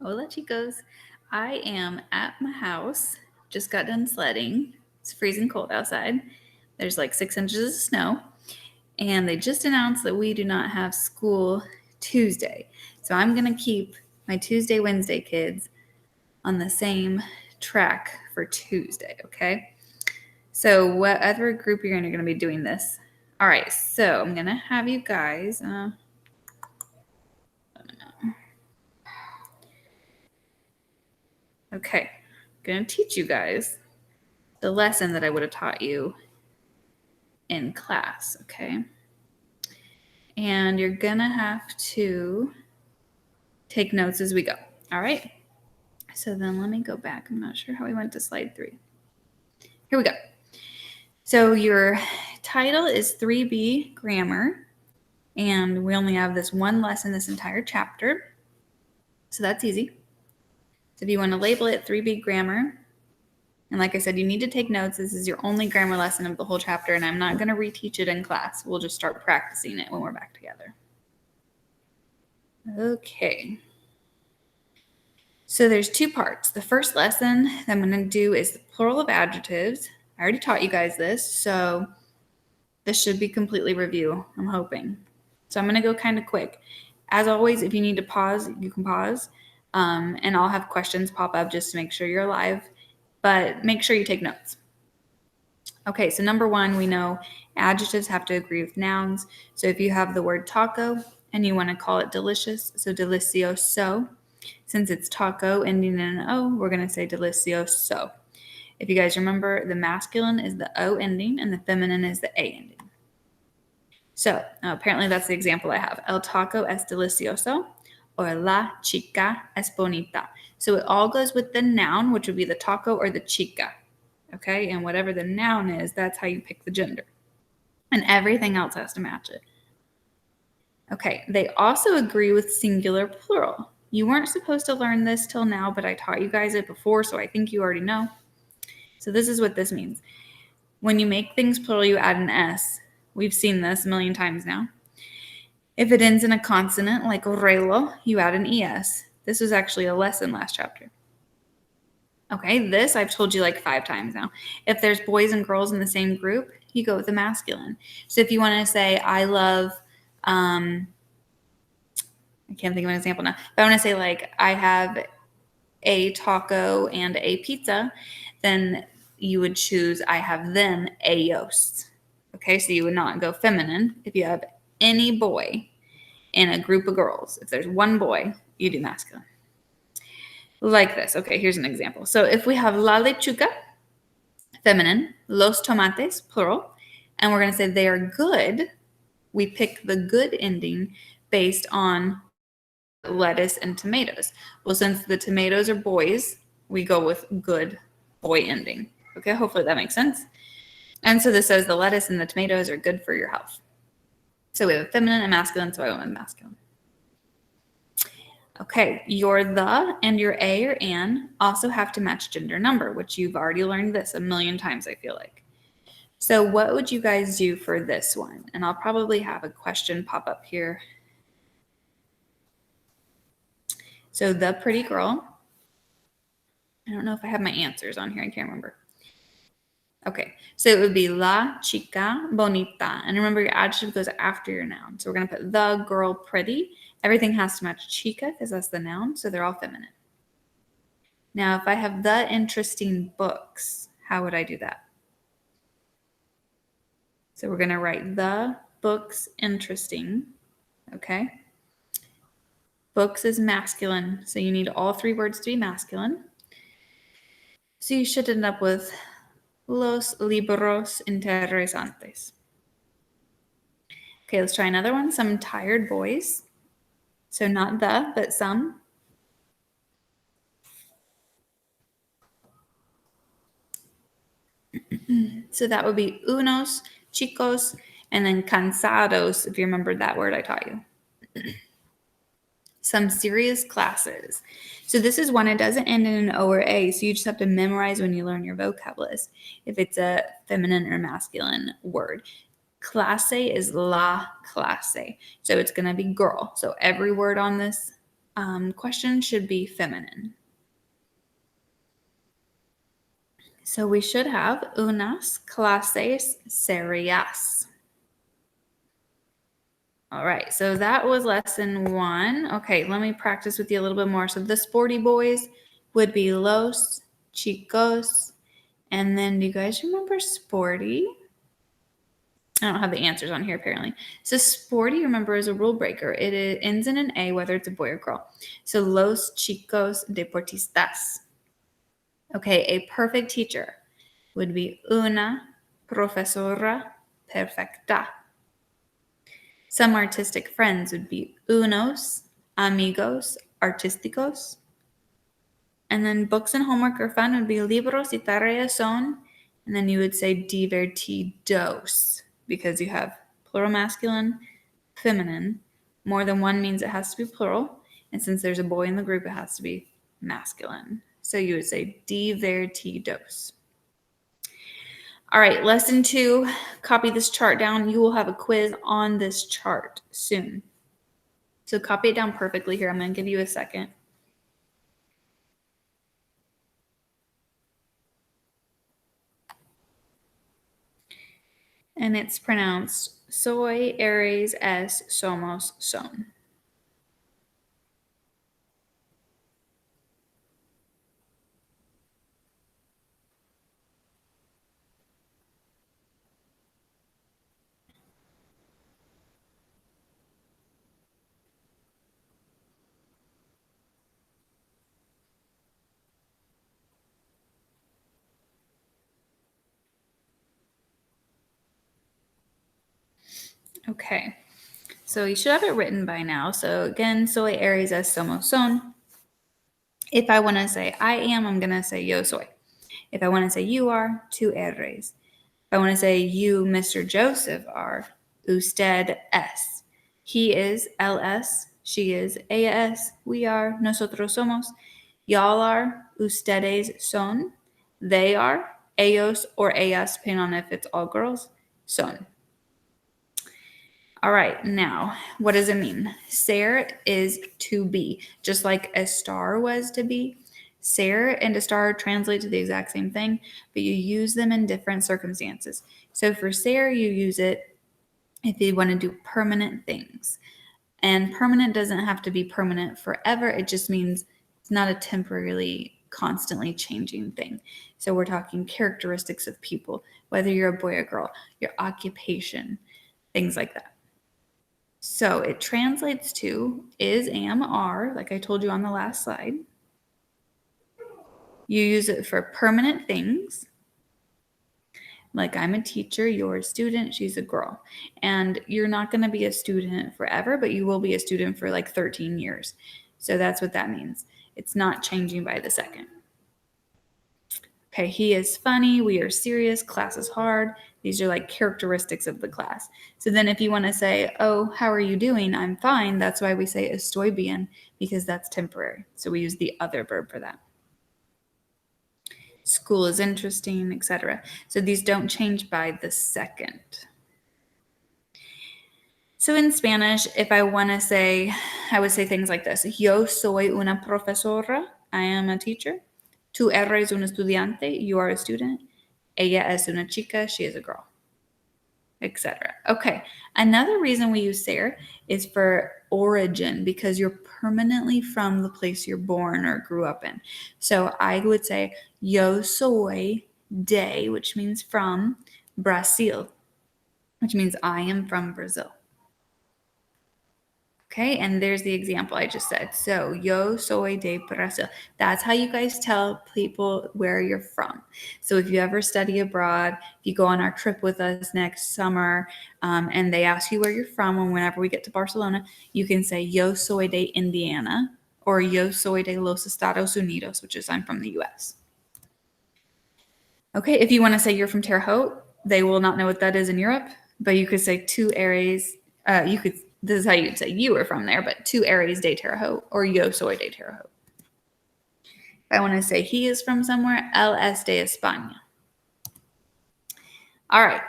Hola, chicos. I am at my house. Just got done sledding. It's freezing cold outside. There's like 6 inches of snow. And they just announced that we do not have school Tuesday. So I'm going to keep my Tuesday, Wednesday kids on the same track for Tuesday, okay? So, what other group you're going to be doing this? All right, so I'm going to have you guys. Okay, I'm going to teach you guys the lesson that I would have taught you in class, okay? And you're going to have to take notes as we go, all right? So then let me go back. I'm not sure how we went to slide 3. Here we go. So your title is 3B Grammar, and we only have this one lesson this entire chapter. So that's easy. So if you want to label it 3B Grammar, and like I said, you need to take notes. This is your only grammar lesson of the whole chapter, and I'm not going to reteach it in class. We'll just start practicing it when we're back together. Okay. So there's 2 parts. The first lesson that I'm going to do is the plural of adjectives. I already taught you guys this, so this should be completely review, I'm hoping. So I'm going to go kind of quick. As always, if you need to pause, you can pause, and I'll have questions pop up just to make sure you're alive, but make sure you take notes. Okay, so number 1, we know adjectives have to agree with nouns. So if you have the word taco and you want to call it delicious, so delicioso. Since it's taco ending in an O, we're going to say delicioso. If you guys remember, the masculine is the O ending and the feminine is the A ending. So apparently that's the example I have. El taco es delicioso or la chica es bonita. So it all goes with the noun, which would be the taco or the chica. Okay, and whatever the noun is, that's how you pick the gender. And everything else has to match it. Okay, they also agree with singular plural. You weren't supposed to learn this till now, but I taught you guys it before, so I think you already know. So this is what this means. When you make things plural, you add an S. We've seen this a million times now. If it ends in a consonant, like relo, you add an ES. This was actually a lesson last chapter. Okay, this I've told you like 5 times now. If there's boys and girls in the same group, you go with the masculine. So if you want to say, I love, I can't think of an example now, but I want to say like, I have a taco and a pizza, then you would choose, I have them ellos. Okay, so you would not go feminine. If you have any boy in a group of girls, if there's one boy, you do masculine. Like this. Okay, here's an example. So if we have la lechuga, feminine, los tomates, plural, and we're going to say they are good, we pick the good ending based on lettuce and tomatoes. Well, since the tomatoes are boys, we go with good boy ending. Okay, hopefully that makes sense. And so this says the lettuce and the tomatoes are good for your health. So we have feminine and masculine, so I went with masculine. Okay, your the and your a or an also have to match gender number, which you've already learned this a million times, I feel like. So what would you guys do for this one? And I'll probably have a question pop up here. So the pretty girl. I don't know if I have my answers on here. I can't remember. Okay, so it would be la chica bonita. And remember, your adjective goes after your noun. So we're going to put the girl pretty. Everything has to match chica because that's the noun, so they're all feminine. Now, if I have the interesting books, how would I do that? So we're going to write the books interesting, okay? Books is masculine, so you need all 3 words to be masculine. So you should end up with los libros interesantes. Okay, let's try another one. Some tired boys. So not the, but some. So that would be unos, chicos, and then cansados, if you remembered that word I taught you. Some serious classes. So this is one, it doesn't end in an O or A, so you just have to memorize when you learn your vocab list, if it's a feminine or masculine word. Clase is la clase, so it's going to be girl. So every word on this question should be feminine. So we should have unas clases serias. All right, so that was lesson 1. Okay, let me practice with you a little bit more. So the sporty boys would be los chicos. And then do you guys remember sporty? I don't have the answers on here apparently. So sporty, remember, is a rule breaker. It ends in an A, whether it's a boy or girl. So los chicos deportistas. Okay, a perfect teacher would be una profesora perfecta. Some artistic friends would be unos amigos artísticos. And then books and homework are fun would be libros y tareas son. And then you would say divertidos because you have plural masculine, feminine. More than one means it has to be plural. And since there's a boy in the group, it has to be masculine. So you would say divertidos. All right, lesson 2, copy this chart down. You will have a quiz on this chart soon. So copy it down perfectly here. I'm going to give you a second. And it's pronounced soy, eres, es, somos, son. Okay, so you should have it written by now. So again, soy, eres, es, somos, son. If I want to say I am, I'm going to say yo soy. If I want to say you are, tú eres. If I want to say you, Mr. Joseph, are, usted es. He is, él es. She is, ella es. We are, nosotros somos. Y'all are, ustedes son. They are, ellos or ellas, depending on if it's all girls, son. All right, now, what does it mean? Ser is to be, just like a star was to be. Ser and a star translate to the exact same thing, but you use them in different circumstances. So for ser, you use it if you want to do permanent things. And permanent doesn't have to be permanent forever. It just means it's not a temporarily, constantly changing thing. So we're talking characteristics of people, whether you're a boy or girl, your occupation, things like that. So it translates to is, am, are, like I told you on the last slide. You use it for permanent things, like I'm a teacher, you're a student, she's a girl. And you're not going to be a student forever, but you will be a student for like 13 years. So that's what that means. It's not changing by the second. Okay, he is funny, we are serious, class is hard. These are like characteristics of the class. So then if you want to say, oh, how are you doing? I'm fine. That's why we say estoy bien, because that's temporary. So we use the other verb for that. School is interesting, etc. So these don't change by the second. So in Spanish, if I want to say, I would say things like this. Yo soy una profesora. I am a teacher. Tú eres un estudiante. You are a student. Ella es una chica. She is a girl, etc. Okay. Another reason we use ser is for origin, because you're permanently from the place you're born or grew up in. So I would say yo soy de, which means from, Brasil, which means I am from Brazil. Okay, and there's the example I just said. So, yo soy de Brasil. That's how you guys tell people where you're from. So, if you ever study abroad, if you go on our trip with us next summer, and they ask you where you're from, and whenever we get to Barcelona, you can say yo soy de Indiana or yo soy de los Estados Unidos, which is I'm from the US. Okay, if you want to say you're from Terre Haute, they will not know what that is in Europe, but you could say two Aries. This is how you'd say you were from there, but two Aries de Terre Haute or yo soy de Terre Haute. If I want to say he is from somewhere, él es de España. All right,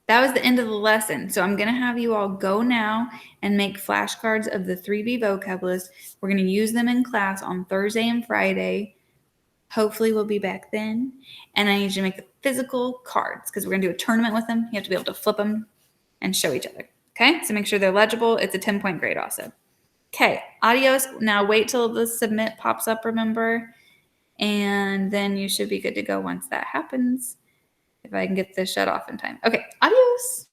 that was the end of the lesson. So I'm going to have you all go now and make flashcards of the 3B vocab list. We're going to use them in class on Thursday and Friday. Hopefully we'll be back then. And I need you to make the physical cards because we're going to do a tournament with them. You have to be able to flip them and show each other. Okay, so make sure they're legible. It's a 10-point grade also. Okay, adios. Now wait till the submit pops up, remember? And then you should be good to go once that happens. If I can get this shut off in time. Okay, adios.